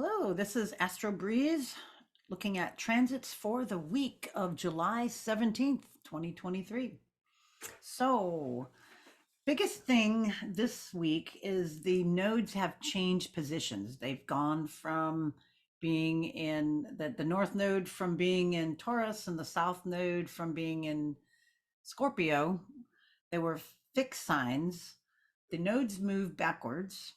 Hello, this is Astro Breeze looking at transits for the week of July 17th, 2023. So, biggest thing this week is the nodes have changed positions. They've gone from being in the north node from being in Taurus and the south node from being in Scorpio. They were fixed signs. The nodes move backwards.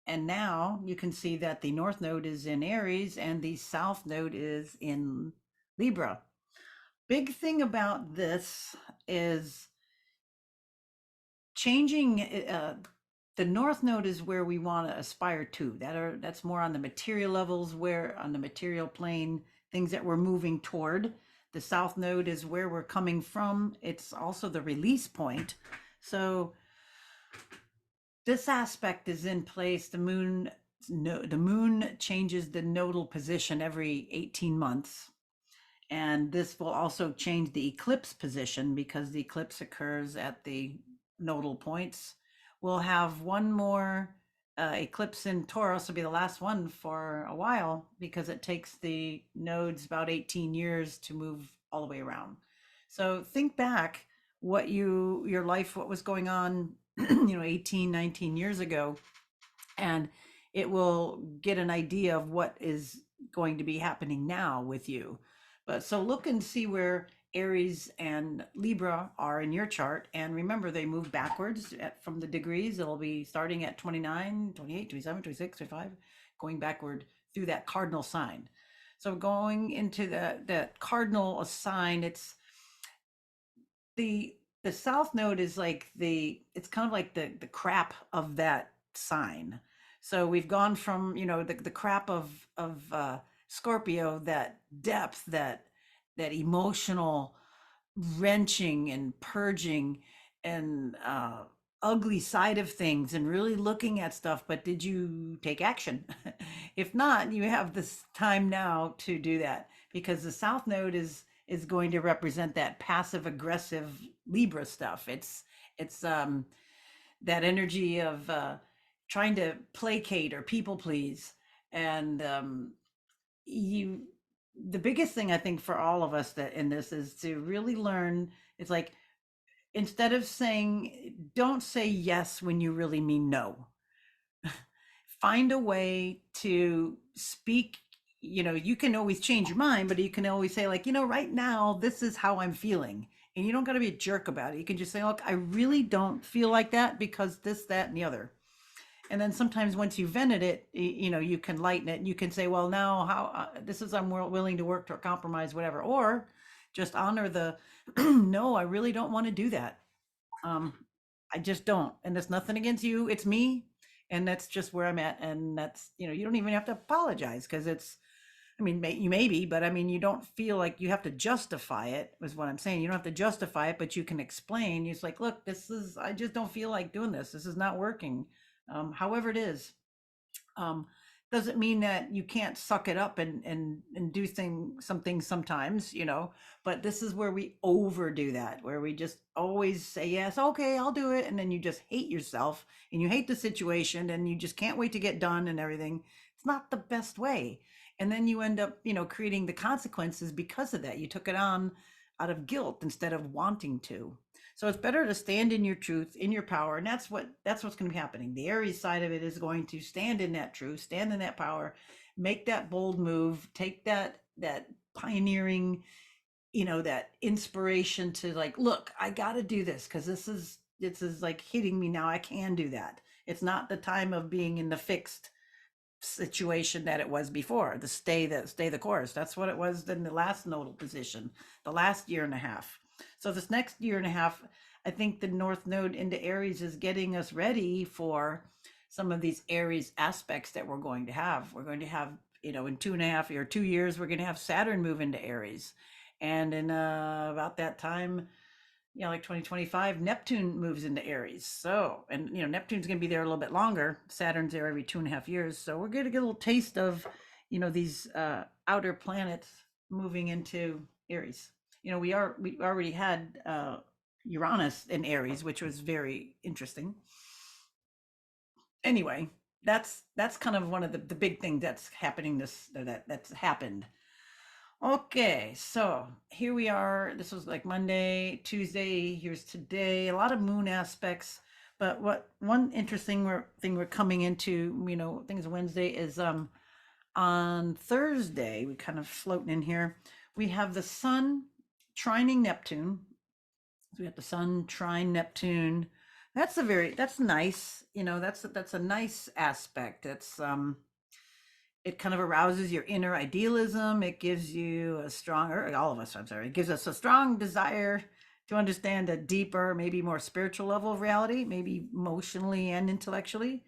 And now you can see that the north node is in Aries and the south node is in Libra. Big thing about this is changing the north node is where we want to aspire to. That's more on the material levels, where on the material plane, things that we're moving toward. The south node is where we're coming from. It's also the release point. So this aspect is in place. The moon changes the nodal position every 18 months. And this will also change the eclipse position because the eclipse occurs at the nodal points. We'll have one more eclipse in Taurus, will be the last one for a while because it takes the nodes about 18 years to move all the way around. So think back your life, what was going on 18, 19 years ago, and it will get an idea of what is going to be happening now with you. But so look and see where Aries and Libra are in your chart. And remember, they move backwards from the degrees. It'll be starting at 29, 28, 27, 26, 25, going backward through that cardinal sign. So going into that cardinal sign, it's the south node is like it's kind of like the crap of that sign. So we've gone from the crap of Scorpio, that depth, that emotional wrenching and purging and ugly side of things, and really looking at stuff. But did you take action? If not, you have this time now to do that, because the south node is going to represent that passive aggressive Libra stuff. It's that energy of trying to placate or people please. And you the biggest thing I think for all of us that in this is to really learn. It's like, instead of saying, don't say yes when you really mean no. Find a way to speak. You can always change your mind, but you can always say, like, right now this is how I'm feeling. And you don't got to be a jerk about it. You can just say, look, I really don't feel like that because this, that, and the other. And then sometimes once you vented it, you can lighten it, and you can say, well, now how this is, I'm willing to work to compromise, whatever. Or just honor the no, I really don't want to do that. um I just don't. And it's nothing against you, it's me. And that's just where I'm at. And that's, you don't even have to apologize, because it's, I mean, you maybe, but I mean, you don't feel like you have to justify it, is what I'm saying. You don't have to justify it, but you can explain. It's like, look, I just don't feel like doing this. This is not working. However it is. Um, doesn't mean that you can't suck it up and do some things sometimes, but this is where we overdo that, where we just always say, yes, okay, I'll do it. And then you just hate yourself and you hate the situation and you just can't wait to get done and everything. It's not the best way. And then you end up, creating the consequences because of that. You took it on out of guilt instead of wanting to. So it's better to stand in your truth, in your power. And that's what's going to be happening. The Aries side of it is going to stand in that truth, stand in that power, make that bold move, take that pioneering, that inspiration to, like, look, I got to do this because this is like hitting me now. I can do that. It's not the time of being in the fixed situation that it was before. Stay the course. That's what it was in the last nodal position, the last year and a half. So this next year and a half, I think the north node into Aries is getting us ready for some of these Aries aspects that we're going to have. We're going to have, in 2.5 or 2 years, we're going to have Saturn move into Aries. And in about that time, like 2025, Neptune moves into Aries. So, and Neptune's going to be there a little bit longer. Saturn's there every 2.5 years. So we're going to get a little taste of, these outer planets moving into Aries. We already had Uranus in Aries, which was very interesting. Anyway, that's kind of one of the big things that's happening that's happened. Okay, so here we are. This was like Monday, Tuesday. Here's today. A lot of moon aspects, but what one interesting thing we're coming into, things Wednesday is on Thursday. We kind of floating in here. We have the Sun trining Neptune. So we have the Sun trine Neptune. That's nice. That's a nice aspect. It kind of arouses your inner idealism. It gives you a stronger, all of us, I'm sorry, it gives us a strong desire to understand a deeper, maybe more spiritual level of reality, maybe emotionally and intellectually.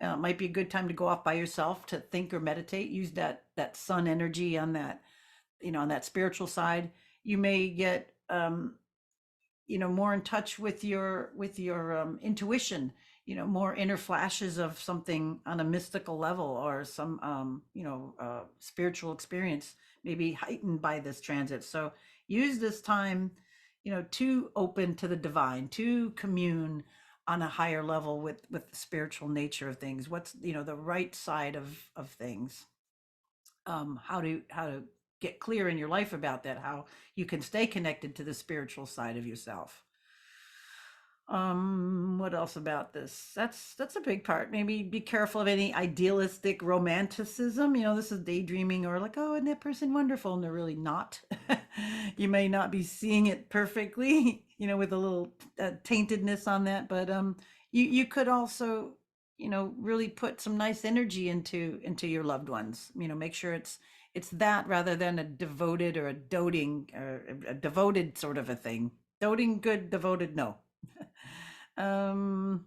It might be a good time to go off by yourself to think or meditate. Use that sun energy on that, on that spiritual side. You may get more in touch with your intuition, more inner flashes of something on a mystical level, or some spiritual experience maybe heightened by this transit. So use this time to open to the divine, to commune on a higher level with the spiritual nature of things. What's the right side of things, how to get clear in your life about that, how you can stay connected to the spiritual side of yourself. What else about this? That's a big part. Maybe be careful of any idealistic romanticism. This is daydreaming, or like, oh, isn't that person wonderful? And they're really not. You may not be seeing it perfectly, with a little taintedness on that. But you could also, really put some nice energy into your loved ones. Make sure it's that, rather than a devoted or a doting or a devoted sort of a thing. Doting good, devoted no. um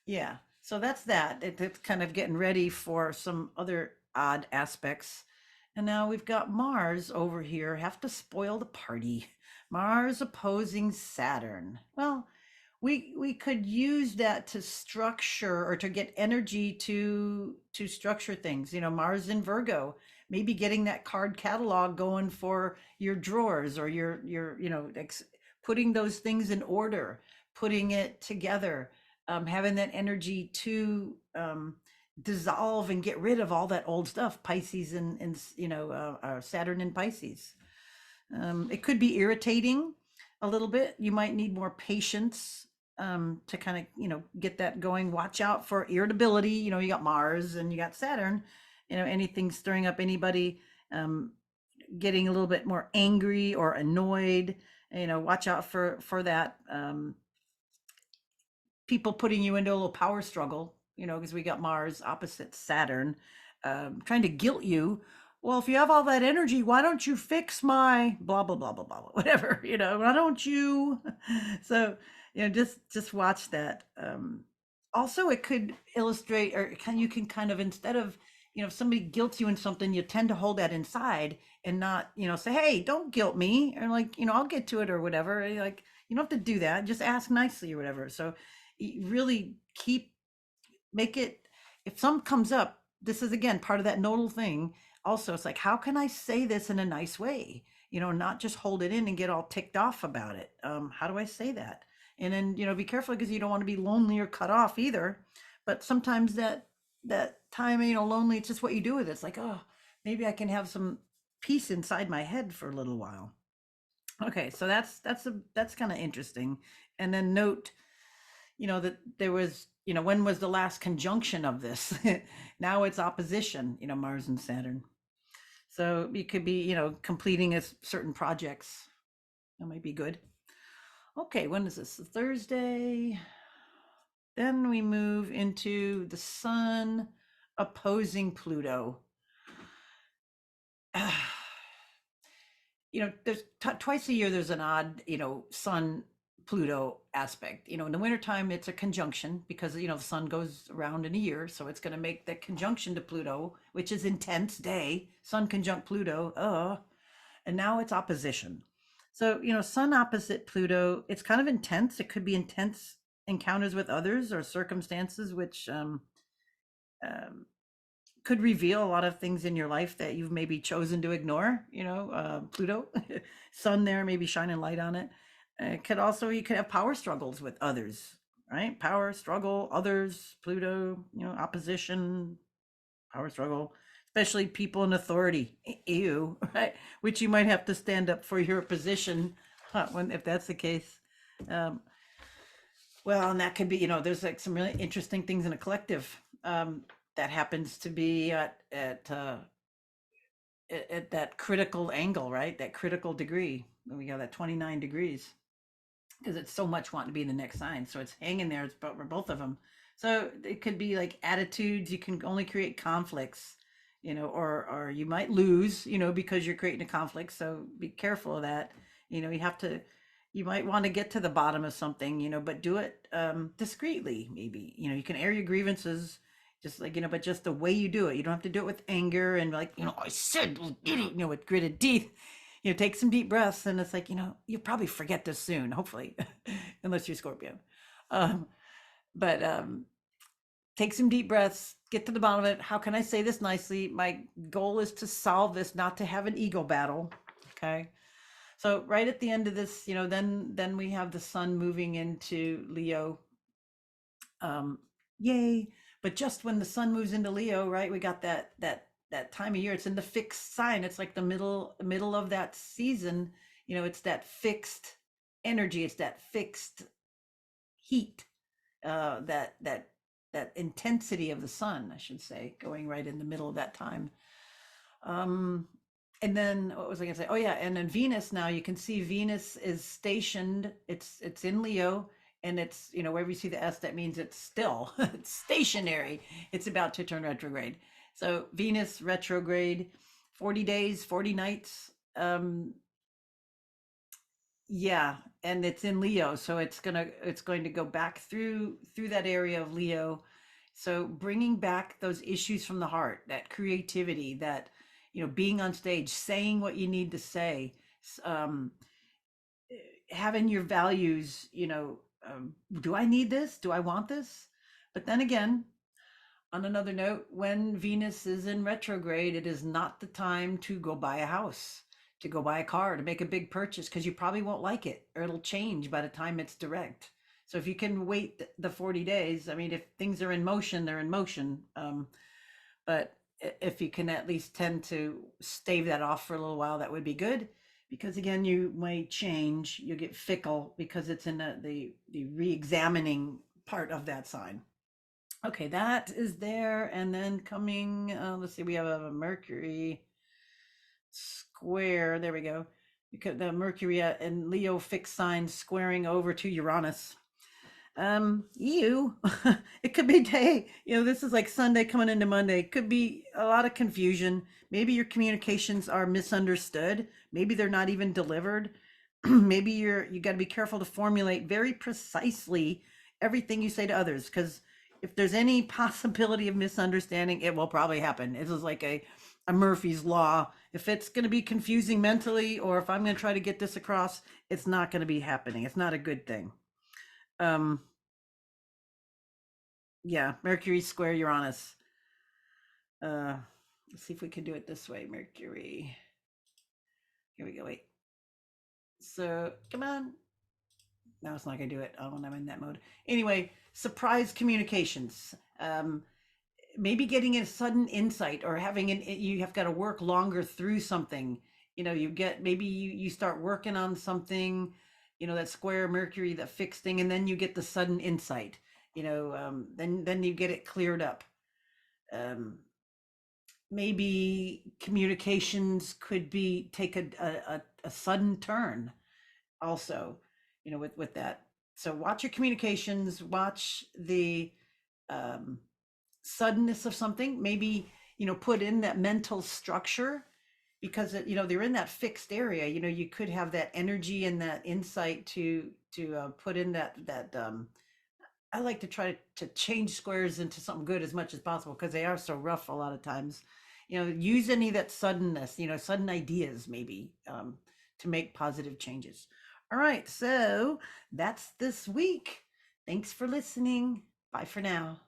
yeah, so that's that. It's kind of getting ready for some other odd aspects. And now we've got Mars over here, have to spoil the party. Mars opposing Saturn. Well, we could use that to structure, or to get energy to structure things. Mars in Virgo, maybe getting that card catalog going for your drawers, or your putting those things in order, putting it together, having that energy to dissolve and get rid of all that old stuff. Pisces and Saturn in Pisces. It could be irritating a little bit. You might need more patience to kind of get that going. Watch out for irritability. You got Mars and you got Saturn. Anything stirring up anybody, getting a little bit more angry or annoyed. Watch out for that. People putting you into a little power struggle, because we got Mars opposite Saturn, trying to guilt you. Well, if you have all that energy, why don't you fix my blah blah blah blah blah, whatever, why don't you? So, just watch that. Also, it could illustrate, or you can kind of, instead of, if somebody guilts you in something, you tend to hold that inside and not, say, hey, don't guilt me, or like, I'll get to it, or whatever. Like, you don't have to do that. Just ask nicely or whatever. So really make it, if some comes up, this is again part of that nodal thing. Also, it's like, how can I say this in a nice way? Not just hold it in and get all ticked off about it. How do I say that? And then, be careful, because you don't want to be lonely or cut off either. But sometimes that time, lonely, it's just what you do with it. It's like, oh, maybe I can have some peace inside my head for a little while. Okay, so that's kind of interesting. And then note, that there was, when was the last conjunction of this? Now it's opposition, Mars and Saturn. So you could be, completing certain projects. That might be good. Okay, when is this? Thursday. Then we move into the Sun opposing Pluto. There's twice a year there's an odd, Sun Pluto aspect. In the wintertime, it's a conjunction, because, the sun goes around in a year. So it's going to make the conjunction to Pluto, which is intense day, Sun conjunct Pluto. And now it's opposition. So, Sun opposite Pluto, it's kind of intense. It could be intense encounters with others, or circumstances which could reveal a lot of things in your life that you've maybe chosen to ignore. Pluto, Sun there, maybe shining light on it. It could also, you could have power struggles with others. right? Power, struggle, others, Pluto, opposition, power struggle, especially people in authority. Ew, right? Which you might have to stand up for your position, when if that's the case. Um, well, and that could be, there's like some really interesting things in a collective, that happens to be at that critical angle, right? That critical degree. We got that 29 degrees because it's so much wanting to be in the next sign. So it's hanging there. It's for both of them. So it could be like attitudes. You can only create conflicts, or you might lose, because you're creating a conflict. So be careful of that. You have to. You might want to get to the bottom of something, but do it discreetly. Maybe you can air your grievances, just like but just the way you do it. You don't have to do it with anger and like I said, with gritted teeth. Take some deep breaths, and it's like, you'll probably forget this soon, hopefully, unless you're Scorpio. Um, but take some deep breaths, get to the bottom of it. How can I say this nicely? My goal is to solve this, not to have an ego battle. Okay. So right at the end of this, then we have the sun moving into Leo. Um, Yay. But just when the sun moves into Leo, right, we got that time of year. It's in the fixed sign. It's like the middle of that season. It's that fixed energy. It's that fixed heat. That intensity of the sun, I should say, going right in the middle of that time. Um, and then what was I gonna say? Oh yeah, and then Venus, now you can see Venus is stationed. It's in Leo, and it's wherever you see the S, that means it's still, it's stationary. It's about to turn retrograde. So Venus retrograde, 40 days, 40 nights. Yeah, and it's in Leo, so it's going to go back through that area of Leo. So bringing back those issues from the heart, that creativity, that being on stage, saying what you need to say, um, having your values. Do I need this? Do I want this? But then again, on another note, when Venus is in retrograde, it is not the time to go buy a house, to go buy a car, to make a big purchase, because you probably won't like it, or it'll change by the time it's direct. So if you can wait the 40 days, I mean, if things are in motion, they're in motion. But if you can at least tend to stave that off for a little while, that would be good. Because again, you might change, you get fickle because it's in the re-examining part of that sign. Okay, that is there. And then coming, let's see, we have a Mercury square. There we go. Because the Mercury and Leo fixed sign squaring over to Uranus. You, it could be day, this is like Sunday coming into Monday. It could be a lot of confusion. Maybe your communications are misunderstood. Maybe they're not even delivered. Maybe you got to be careful to formulate very precisely everything you say to others, because if there's any possibility of misunderstanding, it will probably happen. This is like a Murphy's law. If it's going to be confusing mentally, or if I'm going to try to get this across, it's not going to be happening. It's not a good thing. um yeah, Mercury square Uranus. Let's see if we can do it this way. Mercury, here we go. Wait, so come on. No, it's not gonna do it when I'm in that mode. Anyway, surprise communications. Maybe getting a sudden insight, or having you have got to work longer through something. You get, maybe you start working on something, that square Mercury, that fixed thing, and then you get the sudden insight. Then you get it cleared up. um Maybe communications could be take a sudden turn also, with that. So watch your communications, watch the um suddenness of something. Maybe put in that mental structure, because they're in that fixed area. You could have that energy and that insight to put in that. I like to try to change squares into something good as much as possible, because they are so rough a lot of times. Use any of that suddenness, sudden ideas, maybe, to make positive changes. All right, so that's this week. Thanks for listening. Bye for now.